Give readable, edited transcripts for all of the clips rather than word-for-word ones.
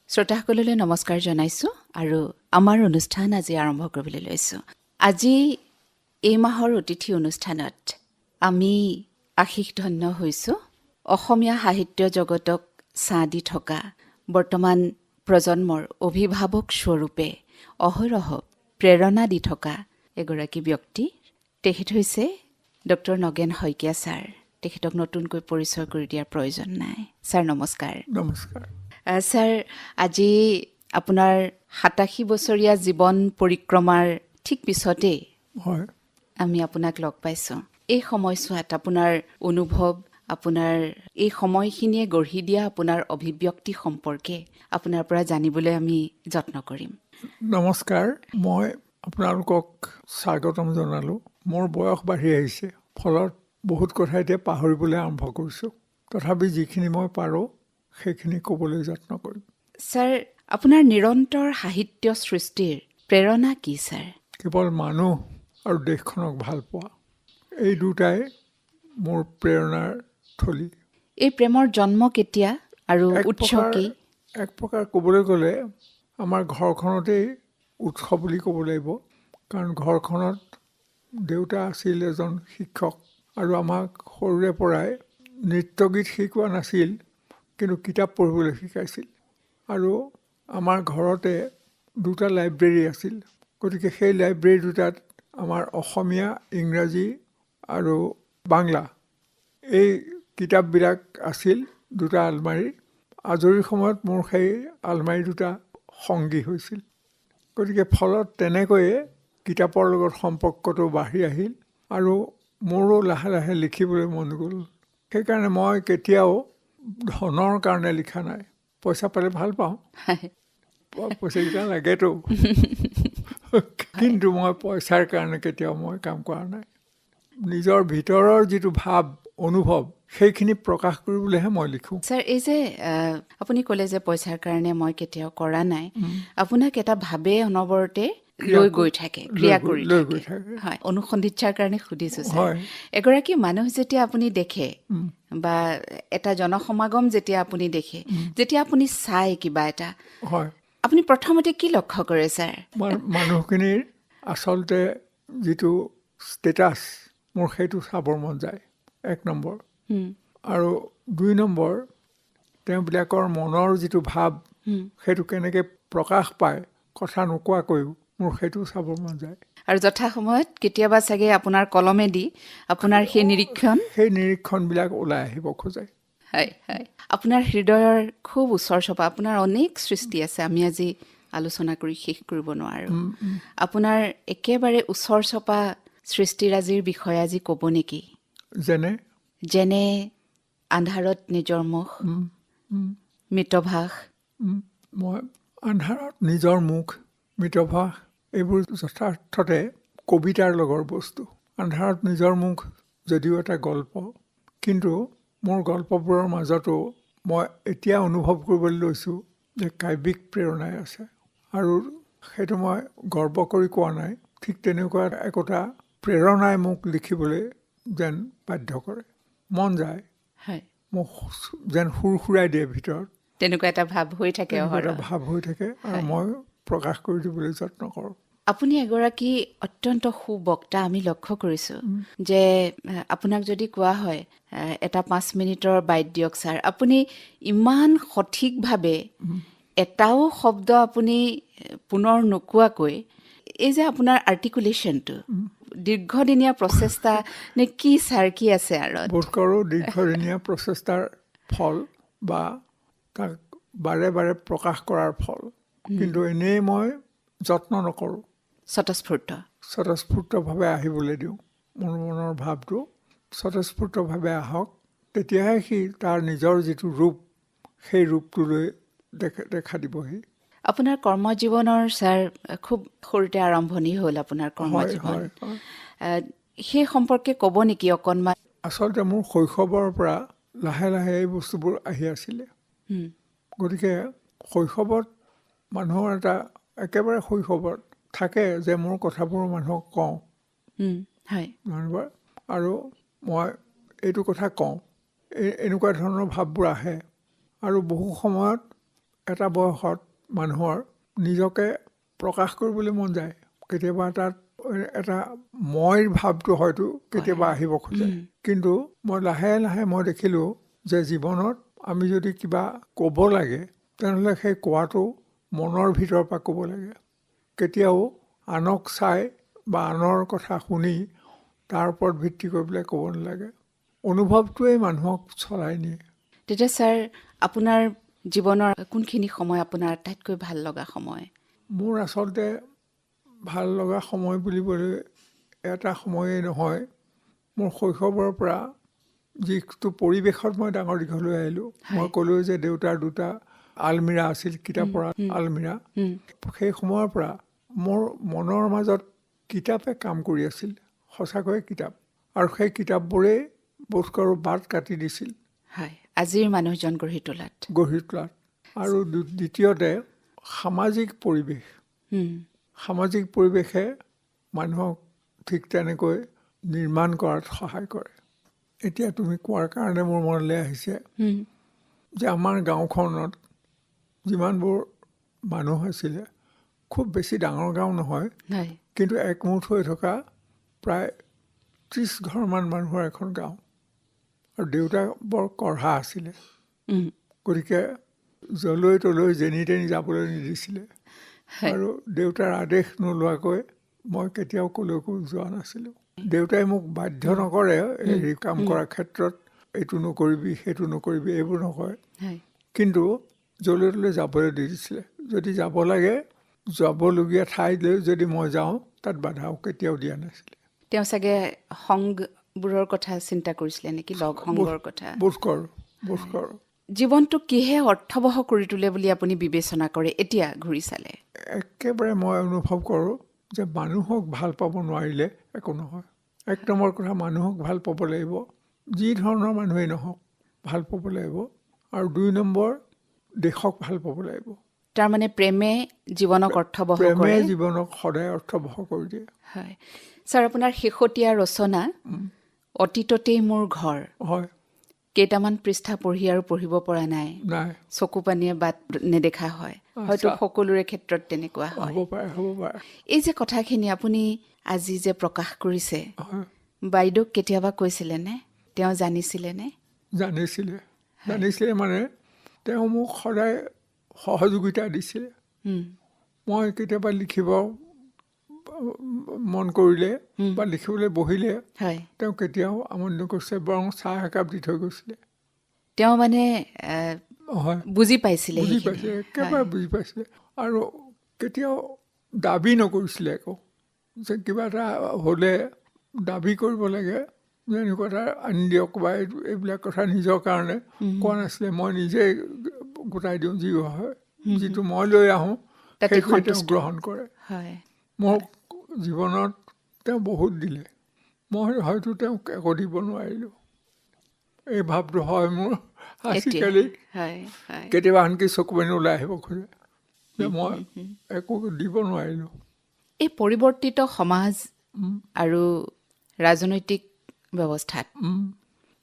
শ্ৰোতাসকললৈ নমস্কাৰ জনাইছোঁ আৰু আমাৰ অনুষ্ঠান আজি আৰম্ভ কৰিবলৈ লৈছোঁ। আজি এই মাহৰ অতিথি অনুষ্ঠানত আমি আশীষ ধন্য হৈছোঁ অসমীয়া সাহিত্য জগতক ছাঁ দি থকা বৰ্তমান প্ৰজন্মৰ অভিভাৱক স্বৰূপে অহৰহ প্ৰেৰণা দি থকা এগৰাকী ব্যক্তি। তেখেত হৈছে ডক্টৰ নগেন শইকীয়া ছাৰ। তেখেতক নতুনকৈ পৰিচয় কৰি দিয়াৰ প্ৰয়োজন নাই। ছাৰ নমস্কাৰ। নমস্কাৰ। ছাৰ, আজি আপোনাৰ ৮৭ বছৰীয়া জীৱন পৰিক্ৰমাৰ ঠিক পিছতেই হয়, আমি আপোনাক লগ পাইছোঁ। এই সময়ছোৱাত আপোনাৰ অনুভৱ, আপোনাৰ এই সময়খিনিয়ে গঢ়ি দিয়া আপোনাৰ অভিব্যক্তি সম্পৰ্কে আপোনাৰ পৰা জানিবলৈ আমি যত্ন কৰিম। নমস্কাৰ। মই আপোনালোকক স্বাগতম জনালোঁ। মোৰ বয়স বাঢ়ি আহিছে, ফলত বহুত কথা এতিয়া পাহৰিবলৈ আৰম্ভ কৰিছোঁ। তথাপি যিখিনি মই পাৰোঁ সেইখিনি ক'বলৈ যত্ন কৰিম। ছাৰ, আপোনাৰ নিৰন্তৰ সাহিত্য সৃষ্টিৰ প্ৰেৰণা কি ছাৰ? কেৱল মানুহ আৰু দেশখনক ভাল পোৱা, এই দুটাই মোৰ প্ৰেৰণাৰ থলী। এই প্ৰেমৰ জন্ম কেতিয়া আৰু উৎস কি? এক প্ৰকাৰ ক'বলৈ গ'লে আমাৰ ঘৰখনতেই উৎস বুলি ক'ব লাগিব। কাৰণ ঘৰখনত দেউতা আছিল এজন শিক্ষক আৰু আমাক সৰুৰে পৰাই নৃত্য গীত শিকোৱা নাছিল, কিন্তু কিতাপ পঢ়িবলৈ শিকাইছিল। আৰু আমাৰ ঘৰতে দুটা লাইব্ৰেৰী আছিল। গতিকে সেই লাইব্ৰেৰী দুটাত আমাৰ অসমীয়া, ইংৰাজী আৰু বাংলা এই কিতাপবিলাক আছিল দুটা আলমাৰী। আজৰি সময়ত মোৰ সেই আলমাৰী দুটা সংগী হৈছিল। গতিকে ফলত তেনেকৈয়ে কিতাপৰ লগত সম্পৰ্কটো বাঢ়ি আহিল আৰু মোৰো লাহে লাহে লিখিবলৈ মন গ'ল। সেইকাৰণে মই কেতিয়াও ধনৰ কাৰণে লিখা নাই। পইচা পালে ভাল পাওঁ, পইচাকেইটা লাগেতো, কিন্তু মই পইচাৰ কাৰণে কেতিয়াও মই কাম কৰা নাই। নিজৰ ভিতৰৰ যিটো ভাৱ, অনুভৱ, সেইখিনি প্ৰকাশ কৰিবলৈহে মই লিখোঁ। ছাৰ, এই যে আপুনি ক'লে যে পইচাৰ কাৰণে মই কেতিয়াও কৰা নাই, আপোনাক এটা ভাৱে অনবৰতে লৈ গৈ থাকে, ক্ৰিয়া কৰি থাকে। হয়, অনুসন্ধিৎসাৰ কাৰণে সুধিছোঁ ছাৰ। এগৰাকী মানুহ যেতিয়া আপুনি দেখে বা এটা জনসমাগম যেতিয়া আপুনি দেখে, যেতিয়া আপুনি চাই কিবা এটা, আপুনি প্ৰথমতে কি লক্ষ্য কৰে ছাৰ? মানুহখিনিৰ আচলতে যিটো ষ্টেটাছ, মোৰ সেইটো চাবৰ মন যায়, ১ নম্বৰ। আৰু ২ নম্বৰ, তেওঁবিলাকৰ মনৰ যিটো ভাৱ, সেইটো কেনেকৈ প্ৰকাশ পায় কথা নোকোৱাকৈও, মোৰ সেইটো চাবৰ মন যায়। আৰু যথাসময়ত কেতিয়াবা চাগে আপোনাৰ কলমেদি আপোনাৰ সেই নিৰীক্ষণবিলাক ওলাই আহিব খোজে। হয় হয়, আপোনাৰ হৃদয়ৰ খুব ওচৰ চপা, আপোনাৰ অনেক সৃষ্টি আছে, আমি আজি আলোচনা কৰি শেষ কৰিব নোৱাৰোঁ। আপোনাৰ একেবাৰে ওচৰ চপা সৃষ্টিৰাজিৰ বিষয়ে আজি ক'ব নেকি? যেনে আন্ধাৰত নিজৰ মুখ, মিতভাষ। মই আন্ধাৰত নিজৰ মুখ, মিতভাষ, এইবোৰ যথাৰ্থতে কবিতাৰ লগৰ বস্তু। আন্ধাৰত নিজৰ মুখ যদিও এটা গল্প, কিন্তু মোৰ গল্পবোৰৰ মাজতো মই এতিয়া অনুভৱ কৰিবলৈ লৈছোঁ যে কাব্যিক প্ৰেৰণাই আছে। আৰু সেইটো মই গৰ্ব কৰি কোৱা নাই, ঠিক তেনেকুৱা একোটা প্ৰেৰণাই মোক লিখিবলৈ যেন বাধ্য কৰে। মন যায়, মোক যেন সুৰসুৰাই দিয়ে ভিতৰত। তেনেকুৱা এটা ভাৱ হৈ থাকে আৰু মই প্ৰকাশ কৰি দিবলৈ যত্ন কৰোঁ। আপুনি এগৰাকী অত্যন্ত সুবক্তা। আমি লক্ষ্য কৰিছোঁ যে আপোনাক যদি কোৱা হয় এটা ৫ মিনিটৰ বাইট দিয়ক ছাৰ, আপুনি ইমান সঠিকভাৱে এটাও শব্দ আপুনি পুনৰ নোকোৱাকৈ, এই যে আপোনাৰ আৰ্টিকুলেশ্যনটো, দীৰ্ঘদিনীয়া প্ৰচেষ্টা নে কি ছাৰ, কি আছে আৰু? বোধ কৰোঁ দীৰ্ঘদিনীয়া প্ৰচেষ্টাৰ ফল বা তাক বাৰে বাৰে প্ৰকাশ কৰাৰ ফল। কিন্তু এনেই মই যত্ন নকৰোঁ, স্বতঃস্ফূৰ্তভাৱে আহিবলৈ দিওঁ। মোৰ মনৰ ভাৱটো স্বতঃস্ফূৰ্তভাৱে আহক, তেতিয়াহে সি তাৰ নিজৰ যিটো ৰূপ, সেই ৰূপটোলৈ দেখা দিবহি। আপোনাৰ কৰ্মজীৱনৰ ছাৰ খুব সৰুতে আৰম্ভণি হ'ল আপোনাৰ কৰ্মজীৱন, সেই সম্পৰ্কে ক'ব নেকি অকণমান? আচলতে মোৰ শৈশৱৰ পৰা লাহে লাহে এই বস্তুবোৰ আহি আছিলে। গতিকে শৈশৱত মানুহৰ এটা একেবাৰে শৈশৱত থাকে যে মোৰ কথাবোৰ মানুহক কওঁ, আৰু মই এইটো কথা কওঁ, এনেকুৱা ধৰণৰ ভাৱবোৰ আহে। আৰু বহু সময়ত এটা বয়সত মানুহৰ নিজকে প্ৰকাশ কৰিবলৈ মন যায় কেতিয়াবা তাত এটা মইৰ ভাৱটো হয়তো কেতিয়াবা আহিব খোজে কিন্তু মই লাহে লাহে মই দেখিলোঁ যে জীৱনত আমি যদি কিবা ক'ব লাগে তেনেহ'লে সেই কোৱাটো মনৰ ভিতৰৰ পৰা ক'ব লাগে কেতিয়াও আনক চাই বা আনৰ কথা শুনি তাৰ ওপৰত ভিত্তি কৰি পেলাই ক'ব নালাগে অনুভৱটোৱেই মানুহক চলাই নিয়ে তেতিয়া ছাৰ আপোনাৰ জীৱনৰ কোনখিনি সময় আপোনাৰ আটাইতকৈ ভাল লগা সময় মোৰ আচলতে ভাল লগা সময় বুলিবলৈ এটা সময়েই নহয় মোৰ শৈশৱৰ পৰা যিটো পৰিৱেশত মই ডাঙৰ দীঘল হৈ আহিলোঁ মই ক'লোঁ যে দেউতাৰ দুটা আলমিৰা আছিল কিতাপৰ আলমিৰা সেই সময়ৰ পৰা মোৰ মনৰ মাজত কিতাপে কাম কৰি আছিল সঁচাকৈয়ে কিতাপ আৰু সেই কিতাপবোৰেই বোধ কৰোঁ বাট কাটি দিছিল হয় আজিৰ মানুহজন গঢ়ি তোলাত আৰু দ্বিতীয়তে সামাজিক পৰিৱেশে মানুহক ঠিক তেনেকৈ নিৰ্মাণ কৰাত সহায় কৰে এতিয়া তুমি কোৱাৰ কাৰণে মোৰ মনলৈ আহিছে যে আমাৰ গাঁওখনত যিমানবোৰ মানুহ আছিলে খুব বেছি ডাঙৰ গাঁও নহয় কিন্তু একমুঠ হৈ থকা প্ৰায় 30 ঘৰমান মানুহৰ এখন গাঁও আৰু দেউতা বৰ কঢ়া আছিলে গতিকে জলৈ তলৈ যেনি তেনি যাবলৈ নিদিছিলে আৰু দেউতাৰ আদেশ নোলোৱাকৈ মই কেতিয়াও ক'লৈকো যোৱা নাছিলোঁ দেউতাই মোক বাধ্য নকৰে হেৰি কাম কৰাৰ ক্ষেত্ৰত এইটো নকৰিবি সেইটো নকৰিবি এইবোৰ নকয় কিন্তু জলৈ তলৈ যাবলৈ দি দিছিলে যদি যাব লাগে যাবলগীয়া ঠাইলৈ যদি মই যাওঁ তাত বাধাও কেতিয়াও দিয়া নাছিলে তেওঁ চাগে সংগবোৰৰ কথা চিন্তা কৰিছিলে নেকি লগ সংগৰ কথা বোধ কৰোঁ জীৱনটো কিহে অৰ্থবহ কৰি তোলে বুলি আপুনি বিবেচনা কৰে এতিয়া ঘূৰি চালে একেবাৰে মই অনুভৱ কৰোঁ যে মানুহক ভাল পাব নোৱাৰিলে একো নহয় এক নম্বৰ কথা মানুহক ভাল পাব লাগিব যি ধৰণৰ মানুহেই নহওক ভাল পাব লাগিব আৰু 2 নম্বৰ দেশক ভাল পাব লাগিব তাৰমানে প্ৰেমে জীৱনক অৰ্থবহ কৰে প্ৰেমে জীৱনক সদায় অৰ্থবহ কৰি দিয়ে হয় ছাৰ আপোনাৰ শেহতীয়া ৰচনা অতীততেই মোৰ ঘৰ হয় কেইটামান পৃষ্ঠা পঢ়ি আৰু পঢ়িব পৰা নাই চকু পানীয়ে বাট নেদেখা হয় হয়তো সকলোৰে ক্ষেত্ৰত তেনেকুৱা হয় হ'ব পাৰে এই যে কথাখিনি আপুনি আজি যে প্ৰকাশ কৰিছে বাইদেউক কেতিয়াবা কৈছিলেনে তেওঁ জানিছিলেনে জানিছিলে মানে তেওঁ মোক সদায় সহযোগিতা দিছিলে মই কেতিয়াবা লিখিব মন কৰিলে বা লিখিবলৈ বহিলে তেওঁ কেতিয়াও আমনি নকৰিছে বৰং চাহ একাপ দি থৈ গৈছিলে তেওঁ মানে বুজি পাইছিলে একেবাৰে বুজি পাইছিলে আৰু কেতিয়াও দাবী নকৰিছিলে একো যে কিবা এটা হ'লে দাবী কৰিব লাগে যে এনেকুৱা এটা আনি দিয়ক বা এইবিলাক কথা নিজৰ কাৰণে কোৱা নাছিলে মই নিজেই গোটাই দিওঁ যি হয় যিটো মই লৈ আহোঁ সেইটো তেওঁ গ্ৰহণ কৰে মোক জীৱনত তেওঁ বহুত দিলে মই হয়তো তেওঁক একো দিব নোৱাৰিলোঁ এই ভাৱটো হয় মোৰ আজিকালি কেতিয়াবা আনকি চকু পানী ওলাই আহিব খোজে যে মই একো দিব নোৱাৰিলোঁ এই পৰিৱৰ্তিত সমাজ আৰু ৰাজনৈতিক ব্যৱস্থাত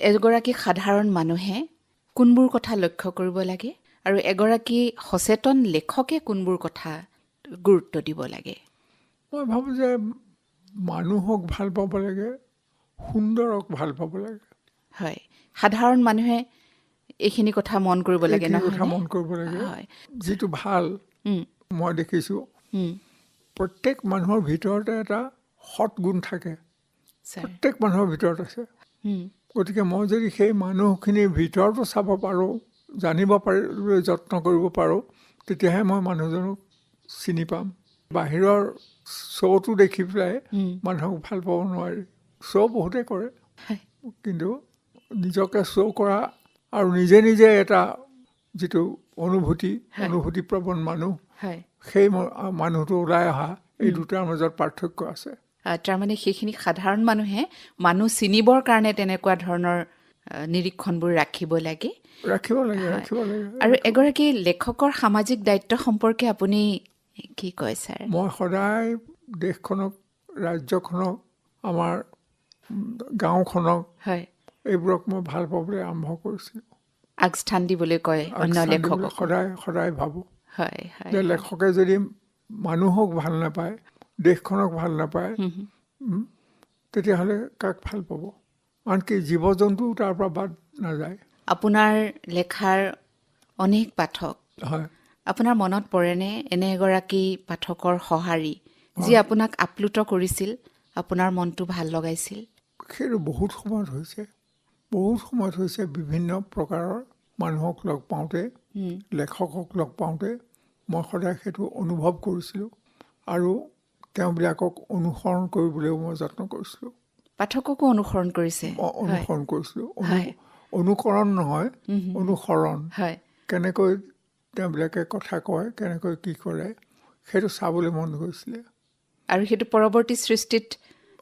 এগৰাকী সাধাৰণ মানুহে কোনবোৰ কথা লক্ষ্য কৰিব লাগে আৰু এগৰাকী সচেতন লেখকে কোনবোৰ কথা গুৰুত্ব দিব লাগে মই ভাবোঁ যে মানুহক ভাল পাব লাগে সুন্দৰক ভাল পাব লাগে হয় সাধাৰণ মানুহে এইখিনি কথা মন কৰিব লাগে যিটো ভাল মই দেখিছোঁ প্ৰত্যেক মানুহৰ ভিতৰতে এটা সৎ গুণ থাকে প্ৰত্যেক মানুহৰ ভিতৰত আছে গতিকে মই যদি সেই মানুহখিনিৰ ভিতৰতো চাব পাৰোঁ জানিব পাৰিবলৈ যত্ন কৰিব পাৰোঁ তেতিয়াহে মই মানুহজনক চিনি পাম বাহিৰৰ শ্ব'টো দেখি পেলাই মানুহক ভাল পাব নোৱাৰি শ্ব' বহুতে কৰে কিন্তু নিজকে শ্ব' কৰা আৰু নিজে নিজে এটা যিটো অনুভূতিপ্ৰৱণ মানুহ সেই মানুহটো ওলাই অহা এই দুটাৰ মাজত পাৰ্থক্য আছে তাৰমানে সেইখিনি সাধাৰণ মানুহে মানুহ চিনিবৰ কাৰণে তেনেকুৱা ধৰণৰ নিৰীক্ষণবোৰ ৰাখিব লাগে আৰু এগৰাকী লেখকৰ সামাজিক দায়িত্ব সম্পৰ্কে আপুনি কি কয় ছাৰ মই সদায় দেশখনক ৰাজ্যখনক আমাৰ গাঁওখনক এইবোৰক মই ভাল পাবলৈ আৰম্ভ কৰিছিলোঁ আগস্থান দিবলৈ কয় অন্য আগস্থান দিবলৈ লেখকক। সদায় সদায় ভাবোঁ হয় হয় যে লেখকে যদি মানুহক ভাল নাপায়, দেশখনক ভাল নাপায়, তেতিয়াহ'লে কাক ভাল পাব? আনকি জীৱ জন্তুও তাৰ পৰা বাদ নাযায়। আপোনাৰ লেখাৰ অনেক পাঠক, হয়, আপোনাৰ মনত পৰেনে এনে এগৰাকী পাঠকৰ সঁহাৰি যি আপোনাক আপ্লুত কৰিছিল, আপোনাৰ মনটো ভাল লগাইছিল? সেইটো বহুত সময়ত হৈছে। বিভিন্ন প্ৰকাৰৰ মানুহক লগ পাওঁতে, লেখকক লগ পাওঁতে মই সদায় সেইটো অনুভৱ কৰিছিলোঁ আৰু তেওঁবিলাকক অনুসৰণ কৰিবলৈও মই যত্ন কৰিছিলোঁ। পাঠককো অনুসৰণ কৰিছে? অনুসৰণ কৰিছিলোঁ। হয়। অনুকৰণ নহয়, অনুসৰণ। হয় কেনেকৈ তেওঁবিলাকে কথা কয়, কেনেকৈ কি কৰে, সেইটো চাবলৈ মন গৈছিলে। আৰু সেইটো পৰৱৰ্তী সৃষ্টিত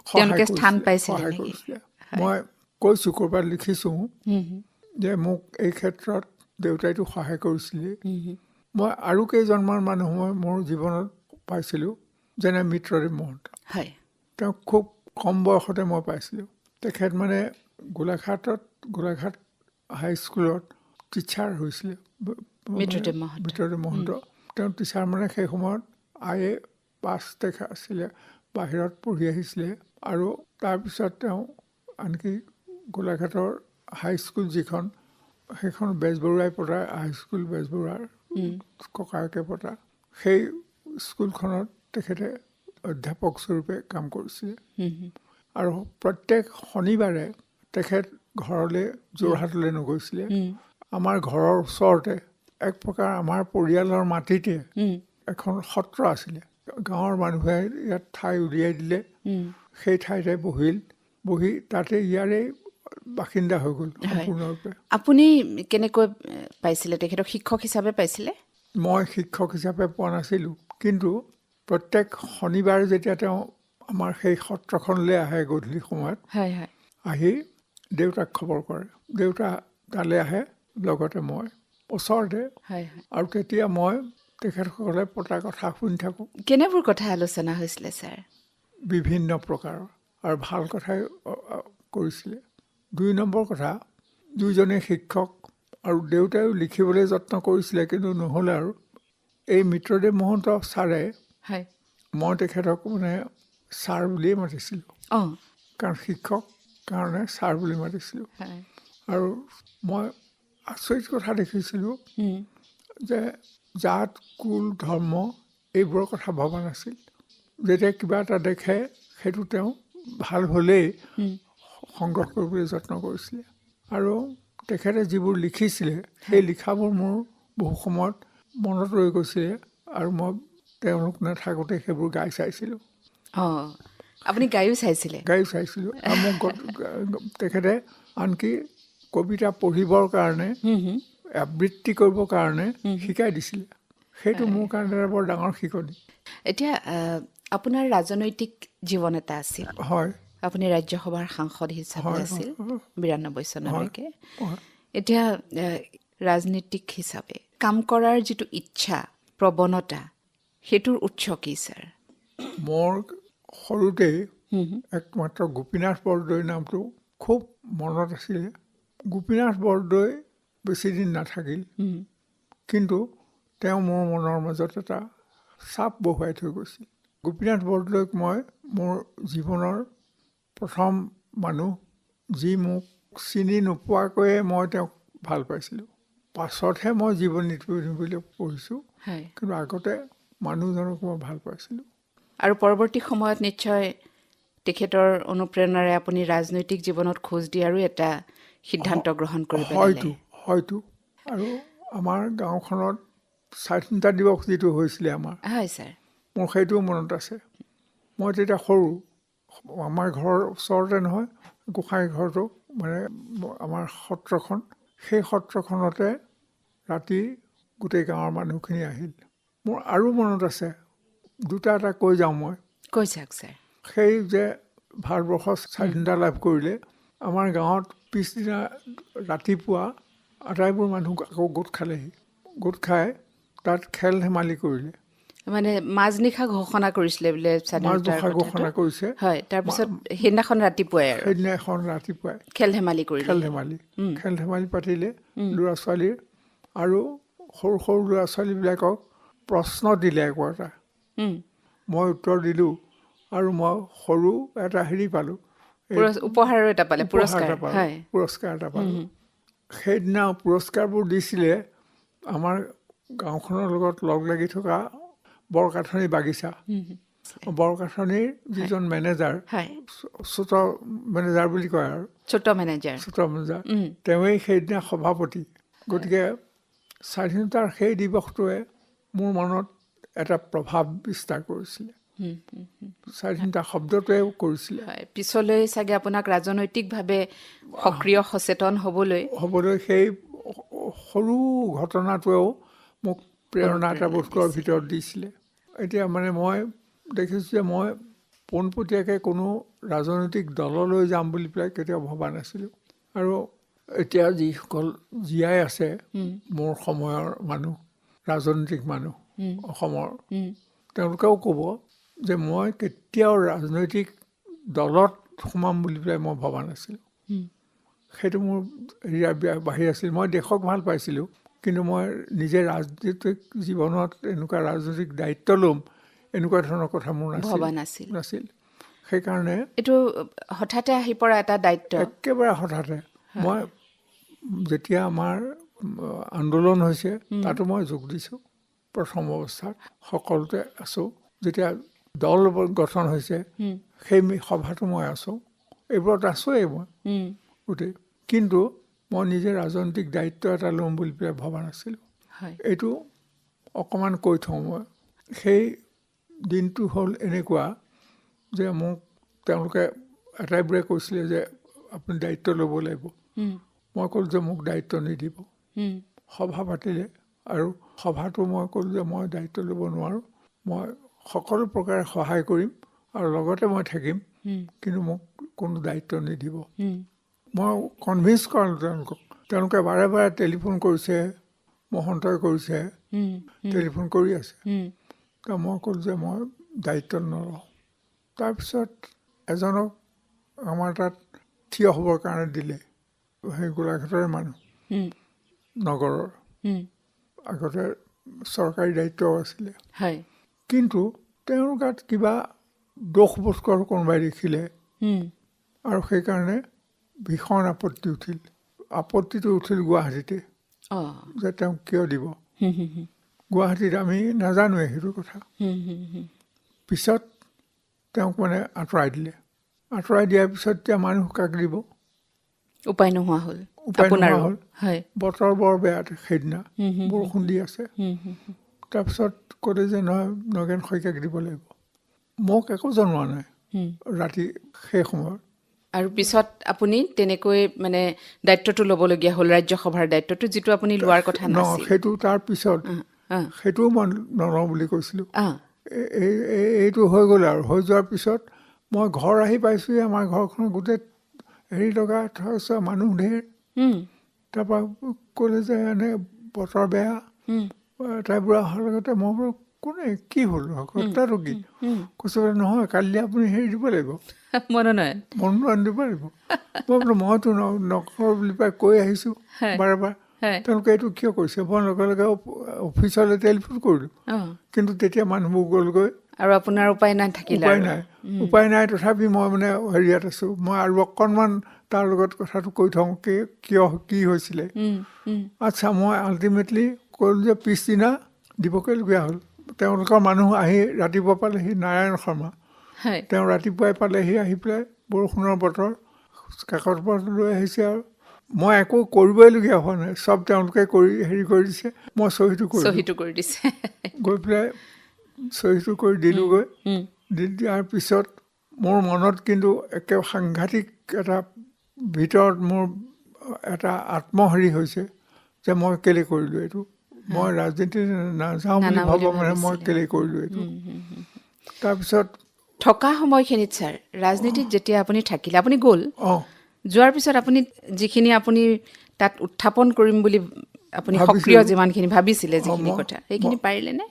সহায় তেওঁলোকে স্থান কৰিছিলে, পাইছিলে সহায় নেকি? কৰিছিলে। মই কৈছোঁ, ক'ৰবাত লিখিছোঁ যে মোক এই ক্ষেত্ৰত দেউতাইতো সহায় কৰিছিলে। মই আৰু কেইজনমান মানুহ মই মোৰ জীৱনত পাইছিলোঁ, যেনে মিত্ৰদেৱ মহন্ত। হয় তেওঁক খুব কম বয়সতে মই পাইছিলোঁ। তেখেত মানে গোলাঘাট হাইস্কুলত টিচাৰ হৈছিলে। মিত্ৰদেৱ মহন্ত। মিত্ৰদেৱ মহন্ত তেওঁ টিচাৰ মানে সেই সময়ত IA পাছ দেখা আছিলে, বাহিৰত পঢ়ি আহিছিলে। আৰু তাৰপিছত তেওঁ আনকি গোলাঘাটৰ হাইস্কুল যিখন, সেইখন বেজবৰুৱাই পতা হাইস্কুল, বেজবৰুৱাৰ ককায়েকে পতা, সেই স্কুলখনত তেখেতে অধ্যাপক স্বৰূপে কাম কৰিছিলে। আৰু প্ৰত্যেক শনিবাৰে তেখেত ঘৰলৈ যোৰহাটলৈ নগৈছিলে। আমাৰ ঘৰৰ ওচৰতে এক প্ৰকাৰ আমাৰ পৰিয়ালৰ মাটিতে এখন সত্ৰ আছিলে। গাঁৱৰ মানুহে ইয়াত ঠাই উলিয়াই দিলে, সেই ঠাইতে বহি তাতে ইয়াৰে বাসিন্দা হৈ গ'ল সম্পূৰ্ণৰূপে। আপুনি কেনেকৈ পাইছিলে তেখেতক? শিক্ষক হিচাপে পাইছিলে? মই শিক্ষক হিচাপে পোৱা নাছিলোঁ, কিন্তু প্ৰত্যেক শনিবাৰে যেতিয়া তেওঁ আমাৰ সেই সত্ৰখনলৈ আহে গধূলি সময়ত, হয় হয় আহি দেউতাক খবৰ কৰে। দেউতা তালৈ আহে, লগতে মই ওচৰতে। হয় হয়। আৰু তেতিয়া মই তেখেতসকলে পতা কথা শুনি থাকোঁ। কেনেবোৰ কথা আলোচনা হৈছিলে ছাৰ? বিভিন্ন প্ৰকাৰৰ, আৰু ভাল কথাই কৰিছিলে। 2 নম্বৰ কথা, দুইজনেই শিক্ষক, আৰু দেউতাইও লিখিবলৈ যত্ন কৰিছিলে, কিন্তু নহ'লে। আৰু এই মিত্ৰদেৱ মহন্ত ছাৰে, হয় মই তেখেতক মানে ছাৰ বুলিয়েই মাতিছিলোঁ, অঁ কাৰণ শিক্ষক কাৰণে ছাৰ বুলি মাতিছিলোঁ। হয় আৰু মই আচৰিত কথা দেখিছিলোঁ যে জাত, কুল, ধৰ্ম এইবোৰৰ কথা ভবা নাছিল। যেতিয়া কিবা এটা দেখে সেইটো তেওঁ ভাল হ'লেই সংগ্ৰহ কৰিবলৈ যত্ন কৰিছিলে। আৰু তেখেতে যিবোৰ লিখিছিলে, সেই লিখাবোৰ মোৰ বহু সময়ত মনত ৰৈ গৈছিলে, আৰু মই তেওঁলোক নাথাকোঁতে সেইবোৰ গাই চাইছিলোঁ। অঁ আপুনি গায়ো চাইছিলে? আৰু মোক তেখেতে আনকি কবিতা পঢ়িবৰ কাৰণে, আবৃত্তি কৰিবৰ কাৰণে শিকাই দিছিলে। সেইটো মোৰ কাৰণে এটা বৰ ডাঙৰ শিকনি। এতিয়া আপোনাৰ ৰাজনৈতিক জীৱন এটা আছিল। হয়, আপুনি ৰাজ্যসভাৰ সাংসদ হিচাপে আছিল 92 চনলৈকে। হয়। এতিয়া ৰাজনীতিক হিচাপে কাম কৰাৰ যিটো ইচ্ছা, প্ৰৱণতা, সেইটোৰ উৎস কি ছাৰ? মোৰ সৰুতেই একমাত্ৰ গোপীনাথ বৰদলৈ নামটো খুব মনত আছিলে। গোপীনাথ বৰদলৈ বেছিদিন নাথাকিল, কিন্তু তেওঁ মোৰ মনৰ মাজত এটা চাপ বহুৱাই থৈ গৈছিল। গোপীনাথ বৰদলৈক মই মোৰ জীৱনৰ প্ৰথম মানুহ, যি মোক চিনি নোপোৱাকৈয়ে মই তেওঁক ভাল পাইছিলোঁ। পাছতহে মই জীৱনীতি বুলি পঢ়িছোঁ, হয়। কিন্তু আগতে মানুহজনক মই ভাল পাইছিলোঁ। আৰু পৰৱৰ্তী সময়ত নিশ্চয় তেখেতৰ অনুপ্ৰেৰণাৰে আপুনি ৰাজনৈতিক জীৱনত খোজ দিয়াৰো এটা সিদ্ধান্ত গ্ৰহণ কৰি পেলালে। হয়তো। আৰু আমাৰ গাঁওখনত স্বাধীনতা দিৱস যিটো হৈছিলে আমাৰ, হয় ছাৰ। মোৰ সেইটোও মনত আছে। মই তেতিয়া সৰু, আমাৰ ঘৰৰ ওচৰতে নহয়, গোসাঁই ঘৰটো মানে আমাৰ সত্ৰখন, সেই সত্ৰখনতে ৰাতি গোটেই গাঁৱৰ মানুহখিনি আহিল। মোৰ আৰু মনত আছে, দুটা এটা কৈ যাওঁ মই। কৈ যাওক ছাৰ। সেই যে ভাৰতবৰ্ষ স্বাধীনতা লাভ কৰিলে, আমাৰ গাঁৱত পিছদিনা ৰাতিপুৱা আটাইবোৰ মানুহ আকৌ গোট খালেহি। গোট খাই তাত খেল ধেমালি কৰিলে। মানে মাজনিশা ঘোষণা কৰিছিলে বোলে স্বাধীনতাৰ মাজনিশা কথাটো। ঘোষণা কৰিছে। হয়, তাৰপিছত সেইদিনাখন ৰাতিপুৱাই আৰু সেইদিনাখন ৰাতিপুৱাই খেল ধেমালি কৰিলে। খেল ধেমালি পাতিলে ল'ৰা ছোৱালীৰ, আৰু সৰু সৰু ল'ৰা ছোৱালীবিলাকক প্ৰশ্ন দিলে একোটা। মই উত্তৰ দিলোঁ, আৰু মই সৰু এটা হেৰি পালোঁ, উপহাৰো এটা পালে, পুৰস্কাৰ এটা পালোঁ। সেইদিনা পুৰস্কাৰবোৰ দিছিলে আমাৰ গাঁওখনৰ লগত লগ লাগি থকা বৰকাঠনি বাগিচা। বৰকাঠনিৰ যিজন মেনেজাৰ, ছোট মেনেজাৰ বুলি কয় আৰু, ছোট মেনেজাৰ, তেওঁৱেই সেইদিনা সভাপতি। গতিকে স্বাধীনতাৰ সেই দিৱসটোৱে মোৰ মনত এটা প্ৰভাৱ বিস্তাৰ কৰিছিলে। স্বাধীনতা শব্দটোৱেও কৰিছিলে। পিছলৈ চাগে আপোনাক ৰাজনৈতিকভাৱে সক্ৰিয় সচেতন হ'বলৈ সেই সৰু ঘটনাটোৱেও মোক প্ৰেৰণা এটা বস্তুৰ ভিতৰত দিছিলে। এতিয়া মানে মই দেখিছোঁ যে মই পোনপটীয়াকৈ কোনো ৰাজনৈতিক দললৈ যাম বুলি পেলাই কেতিয়াও ভবা নাছিলোঁ। আৰু এতিয়া যিসকল জীয়াই আছে মোৰ সময়ৰ মানুহ, ৰাজনৈতিক মানুহ অসমৰ, তেওঁলোকেও ক'ব যে মই কেতিয়াও ৰাজনৈতিক দলত সোমাম বুলি পেলাই মই ভবা নাছিলোঁ। সেইটো মোৰ বাহিৰ আছিল। মই দেশক ভাল পাইছিলোঁ, কিন্তু মই নিজে ৰাজনৈতিক জীৱনত এনেকুৱা ৰাজনৈতিক দায়িত্ব ল'ম এনেকুৱা ধৰণৰ কথা মোৰ নাছিল। সেইকাৰণে এইটো হঠাতে আহি পৰা এটা দায়িত্ব, একেবাৰে হঠাতে। মই যেতিয়া আমাৰ আন্দোলন হৈছে তাতো মই যোগ দিছোঁ। প্ৰথম অৱস্থাত সকলোতে আছোঁ। যেতিয়া দল গঠন হৈছে সেই সভাটো মই আছোঁ, এইবোৰত আছোঁৱেই মই গোটেই। কিন্তু মই নিজে ৰাজনৈতিক দায়িত্ব এটা ল'ম বুলি পেলাই ভবা নাছিলোঁ। এইটো অকণমান কৈ থওঁ মই। সেই দিনটো হ'ল এনেকুৱা যে মোক তেওঁলোকে আটাইবোৰে কৈছিলে যে আপুনি দায়িত্ব ল'ব লাগিব। মই ক'লোঁ যে মোক দায়িত্ব নিদিব। সভা পাতিলে, আৰু সভাটো মই ক'লোঁ যে মই দায়িত্ব ল'ব নোৱাৰোঁ, মই সকলো প্ৰকাৰে সহায় কৰিম আৰু লগতে মই থাকিম, কিন্তু মোক কোনো দায়িত্ব নিদিব। মই কনভিন্স কৰালোঁ তেওঁলোকক। তেওঁলোকে বাৰে বাৰে টেলিফোন কৰিছে, মহন্তই কৰিছে, টেলিফোন কৰি আছে। মই ক'লোঁ যে মই দায়িত্ব নলওঁ। তাৰপিছত এজনক আমাৰ তাত থিয় হ'বৰ কাৰণে দিলে, সেই গোলাঘাটৰে মানুহ, নগৰৰ। আগতে চৰকাৰী দায়িত্বও আছিলে। কিন্তু তেওঁৰ গাত কিবা দোষ বস্তু আৰু কোনোবাই দেখিলে, আৰু সেইকাৰণে ভীষণ আপত্তি উঠিল। আপত্তিটো উঠিল গুৱাহাটীতে, যে তেওঁক কিয় দিব। গুৱাহাটীত আমি নাজানোৱে সেইটো কথা। পিছত তেওঁক মানে আঁতৰাই দিলে। আঁতৰাই দিয়াৰ পিছত এতিয়া মানুহ কাক দিব? উপায় নোহোৱা হ'ল। বতৰ বৰ বেয়া সেইদিনা, বৰষুণ দি আছে। তাৰপিছত ক'লে যে নহয়, নগেন শইকীয়াক দিব লাগিব। মোক একো জনোৱা নাই ৰাতি সেই সময়ত। আৰু পিছত আপুনি তেনেকৈ মানে দায়িত্বটো ল'বলগীয়া হ'ল, ৰাজ্যসভাৰ দায়িত্বটো, যিটো আপুনি লোৱাৰ কথা নাছিল। সেইটো তাৰ পিছত সেইটোও মই নলওঁ বুলি কৈছিলোঁ। এইটো হৈ গ'ল। আৰু হৈ যোৱাৰ পিছত মই ঘৰ আহি পাইছোঁহি। আমাৰ ঘৰখন গোটেই হেৰি লগাই থৈছে, মানুহ ঢেৰ। তাৰপৰা ক'লে যে এনে বতৰ বেয়া, আটাইবোৰ অহাৰ লগতে মই বোলো কোনে কি হ'ল, ঘটনাটো কি? কৈছে নহয়, কালিলৈ আপুনি হেৰি দিব লাগিব, মনোনয়ন দিব লাগিব। মই বোলো মইতো নকৰোঁ বুলি পাই কৈ আহিছোঁ বাৰে বাৰে। তেওঁলোকে এইটো কিয় কৰিছে? মই লগে লগে অফিচলৈ টেলিফোন কৰিলোঁ, কিন্তু তেতিয়া মানুহবোৰ গ'লগৈ। আৰু আপোনাৰ উপায় নাই। উপায় নাই। তথাপি মই মানে হেৰিয়াত আছোঁ। মই আৰু অকণমান তাৰ লগত কথাটো কৈ থওঁ, কিয় কি হৈছিলে। আচ্ছা, মই আল্টিমেটলি ক'লোঁ যে পিছদিনা দিবগৈলগীয়া হ'ল। তেওঁলোকৰ মানুহ আহি ৰাতিপুৱা পালেহি, নাৰায়ণ শৰ্মা, তেওঁ ৰাতিপুৱাই পালেহি, আহি পেলাই বৰষুণৰ বতৰ, কাগজ পত্ৰ লৈ আহিছে। আৰু মই একো কৰিবইলগীয়া হোৱা নাই, চব তেওঁলোকে হেৰি কৰি দিছে। মই চহীটো কৰি দিছে। গৈ পেলাই চহীটো কৰি দিলোঁগৈ। দি দিয়াৰ পিছত মোৰ মনত কিন্তু একে সাংঘাতিক এটা ভিতৰত মোৰ এটা আত্মহেৰি হৈছে যে মই কেলে কৰিলোঁ এইটো। মই ৰাজনীতি নাযাওঁ বুলি ভাবোঁ মানে মই কেলে কৰিলোঁ এইটো। তাৰপিছত থকা সময়খিনিত ছাৰ, ৰাজনীতিত যেতিয়া আপুনি থাকিলে, আপুনি গ'ল, যোৱাৰ পিছত আপুনি যিখিনি আপুনি তাত উত্থাপন কৰিম বুলি আপুনি সক্ৰিয় যিমানখিনি ভাবিছিলে, যিখিনি কথা, সেইখিনি পাৰিলেনে?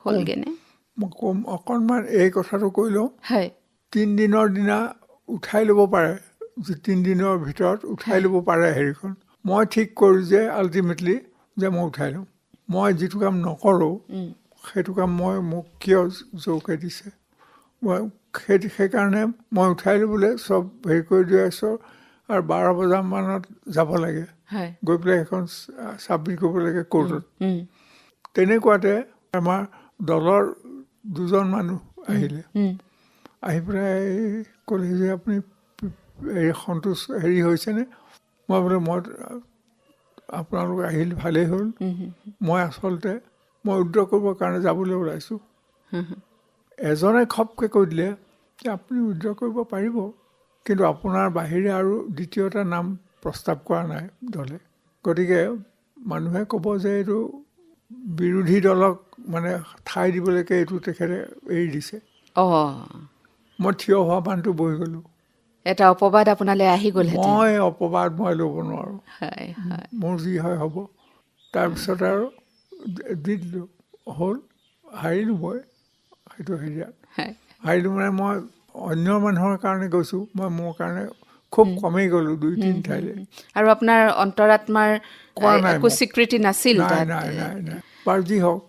হ'লগৈনে? মই ক'ম অকণমান এই কথাটো কৈ লওঁ। হয় 3 দিনৰ দিনা উঠাই ল'ব পাৰে, 3 দিনৰ ভিতৰত উঠাই ল'ব পাৰে হেৰিখন। মই ঠিক কৰোঁ যে আল্টিমেটলি যে মই উঠাই ল'ম। মই যিটো কাম নকৰোঁ সেইটো কাম মোক কিয় জোৰকৈ দিছে, মই সেইকাৰণে মই উঠাই ল'বলৈ চব হেৰি কৰি দি আছোঁ। আৰু 12 বজামানত যাব লাগে, হয় গৈ পেলাই সেইখন ছাবমিট কৰিব লাগে কোৰ্টত। তেনেকুৱাতে আমাৰ দলৰ 2জন মানুহ আহিলে, আহি পেলাই ক'লে যে আপুনি সন্তোষ হেৰি হৈছেনে? মই বোলে আপোনালোক আহিল ভালেই হ'ল। মই আচলতে উইথড্ৰ কৰিবৰ কাৰণে যাবলৈ ওলাইছোঁ। এজনে খপকৈ কৈ দিলে যে আপুনি উইথড্ৰ কৰিব পাৰিব, কিন্তু আপোনাৰ বাহিৰে আৰু দ্বিতীয়টা নাম প্ৰস্তাৱ কৰা নাই দলে। গতিকে মানুহে ক'ব যে এইটো বিৰোধী দলক মানে ঠাই দিবলৈকে এইটো তেখেতে এৰি দিছে। মই থিয় হোৱা মানুহটো বহি গ'লোঁ। এটা অপবাদ আপোনালৈ আহি গ'লহেঁতেন। মই অপবাদ মই ল'ব নোৱাৰোঁ, হয় হয় মোৰ যি হয় হ'ব। তাৰপিছত আৰু দি দিলোঁ, হ'ল। হাৰিলোঁ মই সেইটো হেৰিয়াত। হয় হাৰিলোঁ মানে মই অন্য মানুহৰ কাৰণে গৈছোঁ, মই মোৰ কাৰণে খুব কমেই গ'লোঁ 2-3 ঠাইলৈ। আৰু আপোনাৰ অন্তৰাত্মাৰ কোৱা নাই একো মোক। স্বীকৃতি নাছিল নাই তাত? নাই নাই নাই বাৰু যি হওক।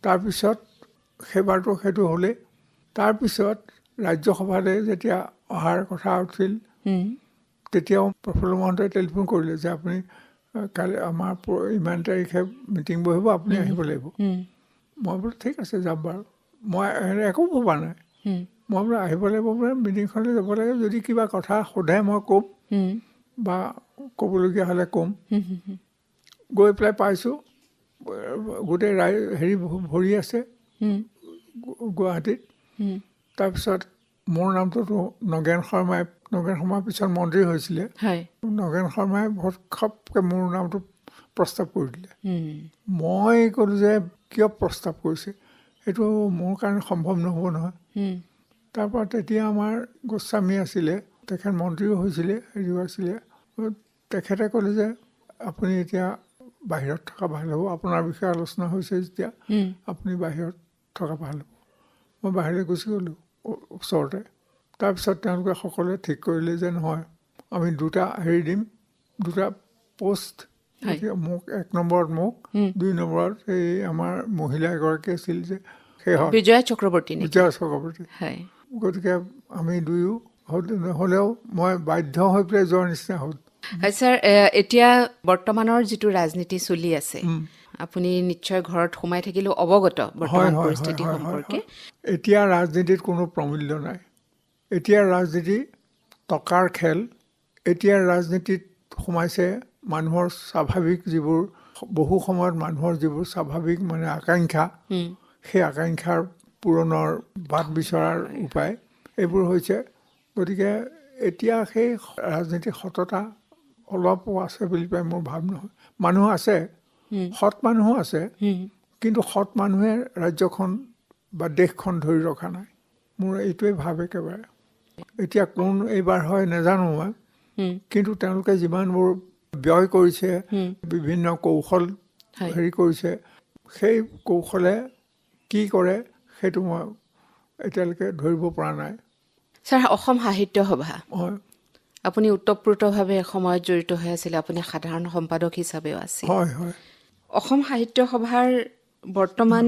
তাৰপিছত সেইবাৰটো সেইটো হ'লেই। তাৰপিছত ৰাজ্যসভালৈ যেতিয়া অহাৰ কথা উঠিল, তেতিয়াও প্ৰফুল্ল মহন্তই টেলিফোন কৰিলে যে আপুনি কালি আমাৰ ইমান তাৰিখে মিটিং বহিব, আপুনি আহিব লাগিব। মই বোলো ঠিক আছে যাম বাৰু। মই একো ভবা নাই। মই বোলো আহিব লাগিব, বোলে মিটিংখনলৈ যাব লাগে, যদি কিবা কথা সোধে মই ক'ম বা ক'বলগীয়া হ'লে ক'ম। গৈ পেলাই পাইছোঁ গোটেই হেৰি ভৰি আছে গুৱাহাটীত। তাৰপিছত মোৰ নামটোতো নগেন শৰ্মাৰ পিছত মন্ত্ৰী হৈছিলে। নগেন শৰ্মাই বহুত খপকৈ মোৰ নামটো প্ৰস্তাৱ কৰি দিলে। মই ক'লোঁ যে কিয় প্ৰস্তাৱ কৰিছে, সেইটো মোৰ কাৰণে সম্ভৱ নহ'ব নহয়। তাৰপৰা তেতিয়া আমাৰ গোস্বামী আছিলে, তেখেত মন্ত্ৰীও হৈছিলে, হেৰিও আছিলে। তেখেতে ক'লে যে আপুনি এতিয়া বাহিৰত থকা ভাল হ'ব, আপোনাৰ বিষয়ে আলোচনা হৈছে যেতিয়া আপুনি বাহিৰত থকা ভাল হ'ব। মই বাহিৰলৈ গুচি গ'লোঁ ওচৰতে। তাৰপিছত তেওঁলোকে সকলোৱে ঠিক কৰিলে যে নহয়, আমি 2টা হেৰি দিম, 2টা পোষ্ট। মোক 1 নম্বৰত মোক, 2 নম্বৰত এই আমাৰ মহিলা এগৰাকী আছিল যে বিজয়া চক্ৰৱৰ্তী। গতিকে আমি দুয়ো হ'লেও মই বাধ্য হৈ পেলাই যোৱাৰ নিচিনা হ'ল। হয় ছাৰ, এতিয়া বৰ্তমানৰ যিটো ৰাজনীতি চলি আছে, আপুনি নিশ্চয় ঘৰত সোমাই থাকিলেও অৱগত বৰ্তমান পৰিস্থিতি সম্পৰ্কে। এতিয়া ৰাজনীতিত কোনো প্ৰমূল্য নাই। এতিয়া ৰাজনীতি টকাৰ খেল। এতিয়া ৰাজনীতিত সোমাইছে মানুহৰ স্বাভাৱিক যিবোৰ, বহু সময়ত মানুহৰ যিবোৰ স্বাভাৱিক মানে আকাংক্ষা, সেই আকাংক্ষাৰ পূৰণৰ বাট বিচৰাৰ উপায় এইবোৰ হৈছে। গতিকে এতিয়া সেই ৰাজনীতিৰ সততা অলপো আছে বুলি পাই মোৰ ভাৱ নহয়। মানুহ আছে, সৎ মানুহো আছে, কিন্তু সৎ মানুহে ৰাজ্যখন বা দেশখন ধৰি ৰখা নাই। মোৰ এইটোৱে ভাৱ একেবাৰে। এতিয়া কোন এইবাৰ হয় নাজানো মই, কিন্তু তেওঁলোকে যিমানবোৰ ব্যয় কৰিছে, বিভিন্ন কৌশল হেৰি কৰিছে, সেই কৌশলে কি কৰে সেইটো মই এতিয়ালৈকে ধৰিব পৰা নাই। ছাৰ, অসম সাহিত্য সভা, হয় আপুনি ওতঃপ্ৰোতভাৱে এসময়ত জড়িত হৈ আছিলে, আপুনি সাধাৰণ সম্পাদক হিচাপেও আছিল। হয় হয় অসম সাহিত্য সভাৰ বৰ্তমান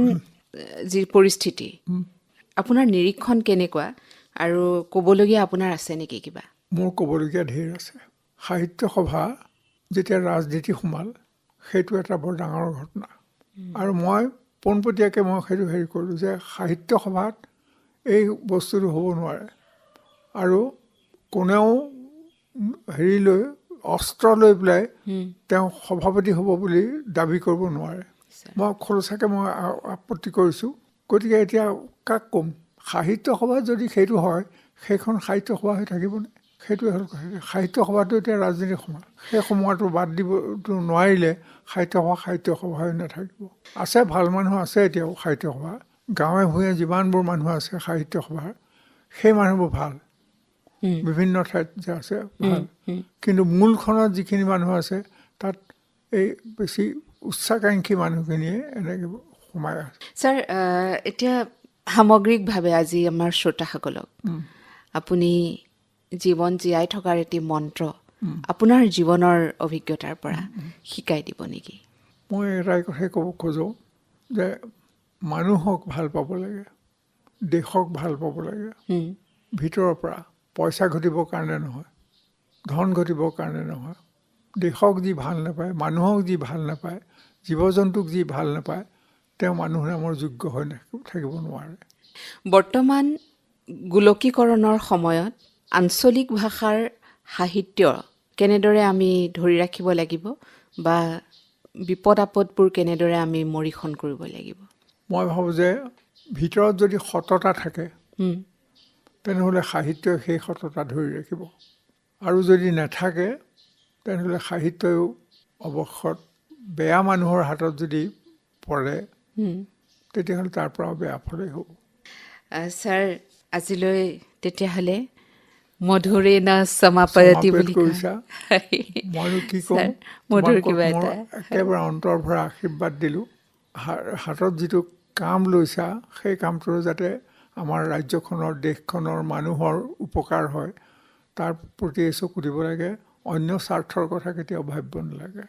যি পৰিস্থিতি, আপোনাৰ নিৰীক্ষণ কেনেকুৱা আৰু ক'বলগীয়া আপোনাৰ আছে নেকি কিবা? মোৰ ক'বলগীয়া ঢেৰ আছে। সাহিত্য সভা যেতিয়া ৰাজনীতি সোমাল, সেইটো এটা বৰ ডাঙৰ ঘটনা। আৰু মই পোনপটীয়াকৈ মই সেইটো হেৰি কৰোঁ যে সাহিত্য সভাত এই বস্তুটো হ'ব নোৱাৰে। আৰু কোনেও হেৰি লৈ অস্ত্ৰ লৈ পেলাই তেওঁ সভাপতি হ'ব বুলি দাবী কৰিব নোৱাৰে। মই খোলচাকৈ মই আপত্তি কৰিছোঁ। গতিকে এতিয়া কাক ক'ম? সাহিত্য সভাত যদি সেইটো হয়, সেইখন সাহিত্য সভা হৈ থাকিবনে? সেইটোৱে হ'ল সাহিত্য সভাটো এতিয়া ৰাজনীতি সভা। সেই সময়টো বাদ দিবতো নোৱাৰিলে সাহিত্য সভা হৈ নাথাকিব। আছে, ভাল মানুহ আছে এতিয়াও সাহিত্য সভা। গাঁৱে ভূঞে যিমানবোৰ মানুহ আছে সাহিত্য সভাৰ, সেই মানুহবোৰ ভাল, বিভিন্ন ঠাইত যে আছে ভাল। কিন্তু মূলখনত যিখিনি মানুহ আছে, তাত এই বেছি উচ্চাকাংক্ষী মানুহখিনিয়ে এনেকৈ সোমাই আছে। ছাৰ, এতিয়া সামগ্ৰিকভাৱে আজি আমাৰ শ্ৰোতাসকলক আপুনি জীৱন জীয়াই থকাৰ এটি মন্ত্ৰ আপোনাৰ জীৱনৰ অভিজ্ঞতাৰ পৰা শিকাই দিব নেকি? মই এটাই কথাই ক'ব খোজোঁ যে মানুহক ভাল পাব লাগে, দেশক ভাল পাব লাগে, ভিতৰৰ পৰা পইচা ঘটিবৰ কাৰণে নহয়, ধন ঘটিবৰ কাৰণে নহয়। দেশক যি ভাল নাপায়, মানুহক যি ভাল নাপায়, জীৱ জন্তুক যি ভাল নাপায়, তেওঁ মানুহ নামৰ যোগ্য হৈ থাকিব নোৱাৰে। বৰ্তমান গোলকীকৰণৰ সময়ত আঞ্চলিক ভাষাৰ সাহিত্য কেনেদৰে আমি ধৰি ৰাখিব লাগিব বা বিপদ আপদবোৰ কেনেদৰে আমি মৰীক্ষণ কৰিব লাগিব? মই ভাবোঁ যে ভিতৰত যদি সততা থাকে তেনেহ'লে সাহিত্যই সেই সততা ধৰি ৰাখিব, আৰু যদি নাথাকে তেনেহ'লে সাহিত্যও অৱশ্যত বেয়া মানুহৰ হাতত যদি পৰে তেতিয়াহ'লে তাৰ পৰাও বেয়া ফলেই হ'ব। ছাৰ, আজিলৈ তেতিয়াহ'লে মধুৰে ন সমাপয়তি বুলি কৰিছা। মইনো কি ক'ম, মধুৰ কিবা মোৰ এটা একেবাৰে অন্তৰ ভৰা আশীৰ্বাদ দিলোঁ। হাতত যিটো কাম লৈছা সেই কামটো যাতে আমাৰ ৰাজ্যখনৰ, দেশখনৰ মানুহৰ উপকাৰ হয় তাৰ প্ৰতি চকু দিব লাগে। অন্য স্বাৰ্থৰ কথা কেতিয়াও ভাবিব নালাগে।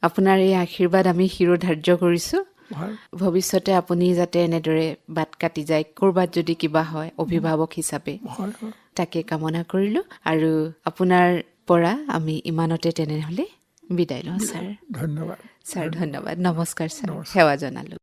আপোনাৰ এই আশীৰ্বাদ আমি শিৰোধাৰ্য কৰিছোঁ। ভাল ভৱিষ্যতে আপুনি যাতে এনেদৰে বাট কাটি যায়, ক'ৰবাত যদি কিবা হয় অভিভাৱক হিচাপে, হয় হয়। তাকে কামনা কৰিলোঁ। আৰু আপোনাৰ পৰা আমি ইমানতে তেনেহ'লে বিদায় লওঁ ছাৰ। ধন্যবাদ ছাৰ ধন্যবাদ। নমস্কাৰ ছাৰ, নমস্কাৰ। সেৱা জনালোঁ।